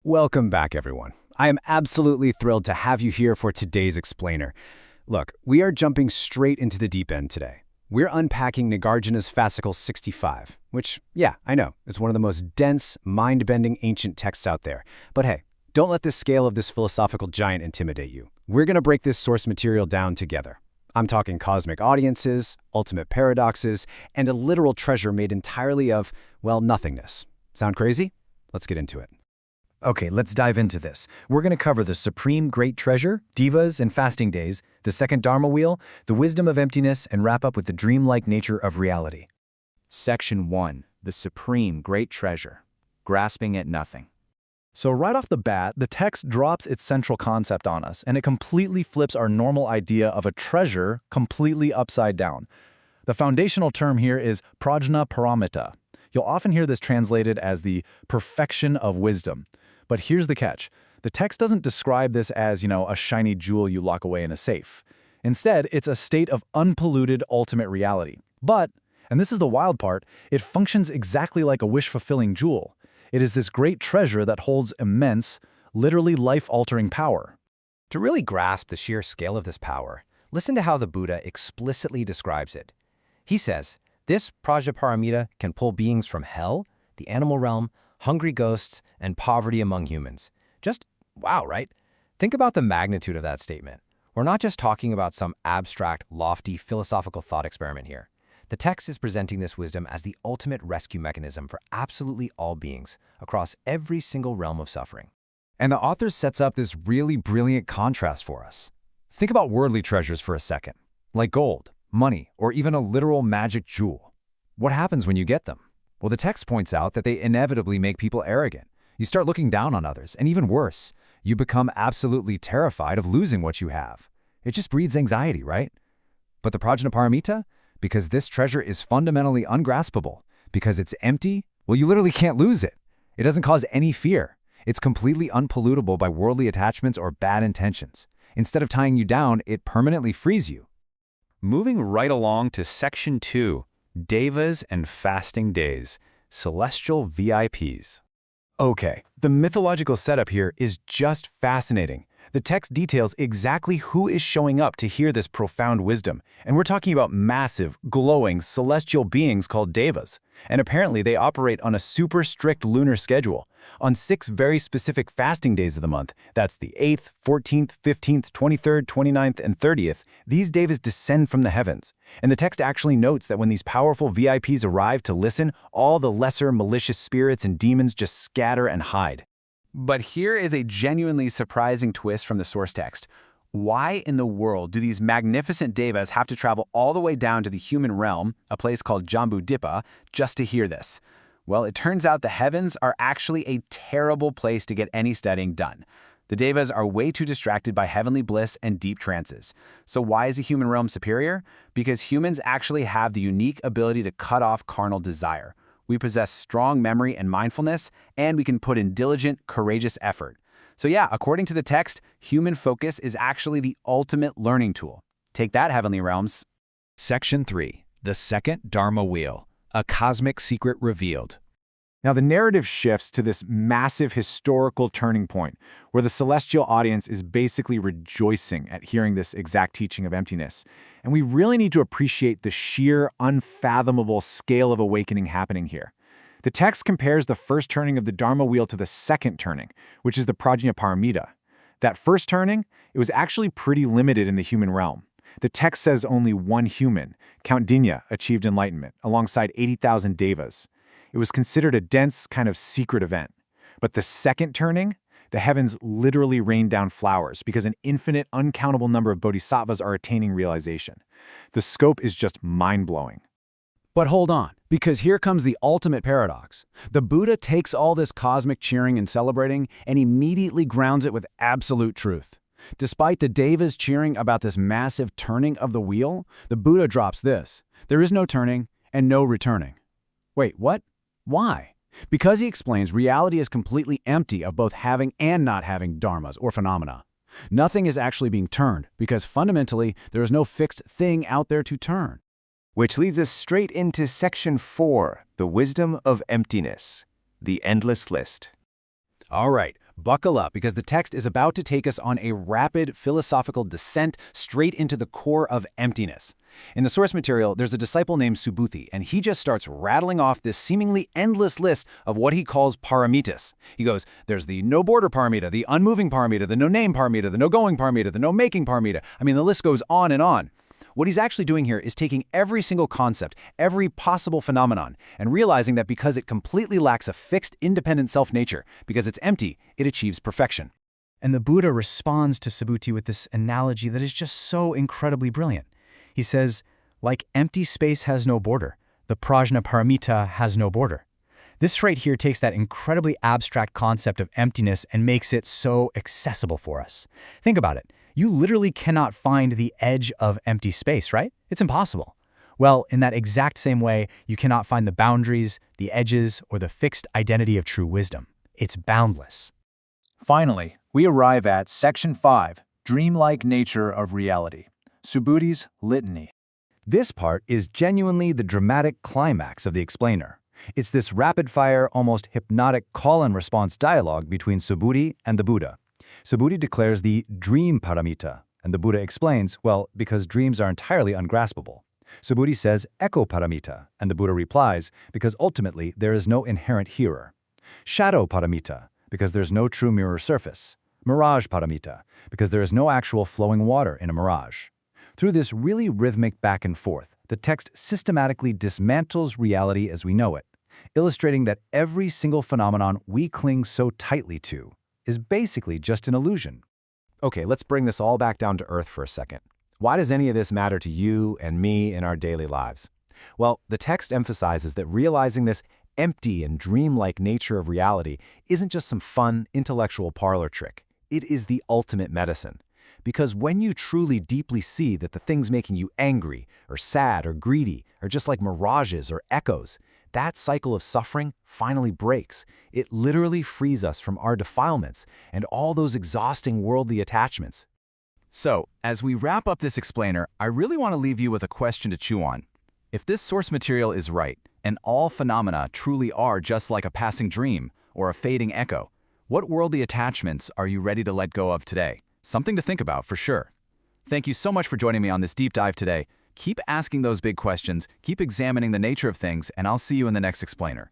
Welcome back, everyone. I am absolutely thrilled to have you here for today's explainer. Look, we are jumping straight into the deep end today. We're unpacking Nagarjuna's Fascicle 65, which, yeah, I know, is one of the most dense, mind-bending ancient texts out there. But hey, don't let the scale of this philosophical giant intimidate you. We're going to break this source material down together. I'm talking cosmic audiences, ultimate paradoxes, and a literal treasure made entirely of, well, nothingness. Sound crazy? Let's get into it. Okay, let's dive into this. We're going to cover the supreme great treasure, divas and fasting days, the second Dharma wheel, the wisdom of emptiness, and wrap up with the dreamlike nature of reality. Section 1. The supreme great treasure. Grasping at nothing. So right off the bat, the text drops its central concept on us, and it completely flips our normal idea of a treasure completely upside down. The foundational term here is prajna paramita. You'll often hear this translated as the perfection of wisdom. But here's the catch. The text doesn't describe this as, a shiny jewel you lock away in a safe. Instead, it's a state of unpolluted ultimate reality. But, and this is the wild part, it functions exactly like a wish-fulfilling jewel. It is this great treasure that holds immense, literally life-altering power. To really grasp the sheer scale of this power, listen to how the Buddha explicitly describes it. He says, this Prajnaparamita can pull beings from hell, the animal realm, hungry ghosts, and poverty among humans. Just wow, right? Think about the magnitude of that statement. We're not just talking about some abstract, lofty, philosophical thought experiment here. The text is presenting this wisdom as the ultimate rescue mechanism for absolutely all beings across every single realm of suffering. And the author sets up this really brilliant contrast for us. Think about worldly treasures for a second, like gold, money, or even a literal magic jewel. What happens when you get them? Well, the text points out that they inevitably make people arrogant. You start looking down on others, and even worse, you become absolutely terrified of losing what you have. It just breeds anxiety, right? But the Prajnaparamita, because this treasure is fundamentally ungraspable, because it's empty, well, you literally can't lose it. It doesn't cause any fear. It's completely unpollutable by worldly attachments or bad intentions. Instead of tying you down, it permanently frees you. Moving right along to Section 2. Devas and Fasting Days. Celestial VIPs. Okay, the mythological setup here is just fascinating. The text details exactly who is showing up to hear this profound wisdom, and we're talking about massive, glowing, celestial beings called devas. And apparently they operate on a super strict lunar schedule. On 6 very specific fasting days of the month, that's the 8th, 14th, 15th, 23rd, 29th, and 30th, these devas descend from the heavens. And the text actually notes that when these powerful VIPs arrive to listen, all the lesser malicious spirits and demons just scatter and hide. But here is a genuinely surprising twist from the source text. Why in the world do these magnificent devas have to travel all the way down to the human realm, a place called Jambudvipa, just to hear this? Well, it turns out the heavens are actually a terrible place to get any studying done. The devas are way too distracted by heavenly bliss and deep trances. So why is the human realm superior? Because humans actually have the unique ability to cut off carnal desire. We possess strong memory and mindfulness, and we can put in diligent, courageous effort. So yeah, according to the text, human focus is actually the ultimate learning tool. Take that, heavenly realms. Section 3. The second Dharma wheel. A cosmic secret revealed. Now the narrative shifts to this massive historical turning point, where the celestial audience is basically rejoicing at hearing this exact teaching of emptiness. And we really need to appreciate the sheer, unfathomable scale of awakening happening here. The text compares the first turning of the Dharma wheel to the second turning, which is the Prajnaparamita. That first turning, it was actually pretty limited in the human realm. The text says only one human, Count Dinya, achieved enlightenment, alongside 80,000 devas. It was considered a dense, kind of secret event. But the second turning, the heavens literally rained down flowers because an infinite, uncountable number of bodhisattvas are attaining realization. The scope is just mind-blowing. But hold on, because here comes the ultimate paradox. The Buddha takes all this cosmic cheering and celebrating and immediately grounds it with absolute truth. Despite the devas cheering about this massive turning of the wheel, the Buddha drops this: there is no turning and no returning. Wait, what? Why? Because he explains reality is completely empty of both having and not having dharmas or phenomena. Nothing is actually being turned because fundamentally there is no fixed thing out there to turn. Which leads us straight into Section 4, the wisdom of emptiness, the endless list. All right, Buckle up, because the text is about to take us on a rapid philosophical descent straight into the core of emptiness. In the source material, there's a disciple named Subhuti, and he just starts rattling off this seemingly endless list of what he calls paramitas. He goes, there's the no-border paramita, the unmoving paramita, the no-name paramita, the no-going paramita, the no-making paramita. I mean, the list goes on and on. What he's actually doing here is taking every single concept, every possible phenomenon, and realizing that because it completely lacks a fixed, independent self-nature, because it's empty, it achieves perfection. And the Buddha responds to Subhuti with this analogy that is just so incredibly brilliant. He says, like empty space has no border, the prajnaparamita has no border. This right here takes that incredibly abstract concept of emptiness and makes it so accessible for us. Think about it. You literally cannot find the edge of empty space, right? It's impossible. Well, in that exact same way, you cannot find the boundaries, the edges, or the fixed identity of true wisdom. It's boundless. Finally, we arrive at Section 5, Dreamlike Nature of Reality. Subhuti's Litany. This part is genuinely the dramatic climax of the explainer. It's this rapid-fire, almost hypnotic call-and-response dialogue between Subhuti and the Buddha. Subhuti declares the dream paramita, and the Buddha explains, well, because dreams are entirely ungraspable. Subhuti says echo paramita, and the Buddha replies, because ultimately there is no inherent hearer. Shadow paramita, because there's no true mirror surface. Mirage paramita, because there is no actual flowing water in a mirage. Through this really rhythmic back and forth, the text systematically dismantles reality as we know it, illustrating that every single phenomenon we cling so tightly to is basically just an illusion. Okay, let's bring this all back down to earth for a second. Why does any of this matter to you and me in our daily lives? Well, the text emphasizes that realizing this empty and dreamlike nature of reality isn't just some fun, intellectual parlor trick. It is the ultimate medicine. Because when you truly deeply see that the things making you angry, or sad, or greedy are just like mirages or echoes, that cycle of suffering finally breaks. It literally frees us from our defilements and all those exhausting worldly attachments. So, as we wrap up this explainer, I really want to leave you with a question to chew on. If this source material is right, and all phenomena truly are just like a passing dream or a fading echo, what worldly attachments are you ready to let go of today? Something to think about for sure. Thank you so much for joining me on this deep dive today. Keep asking those big questions, keep examining the nature of things, and I'll see you in the next explainer.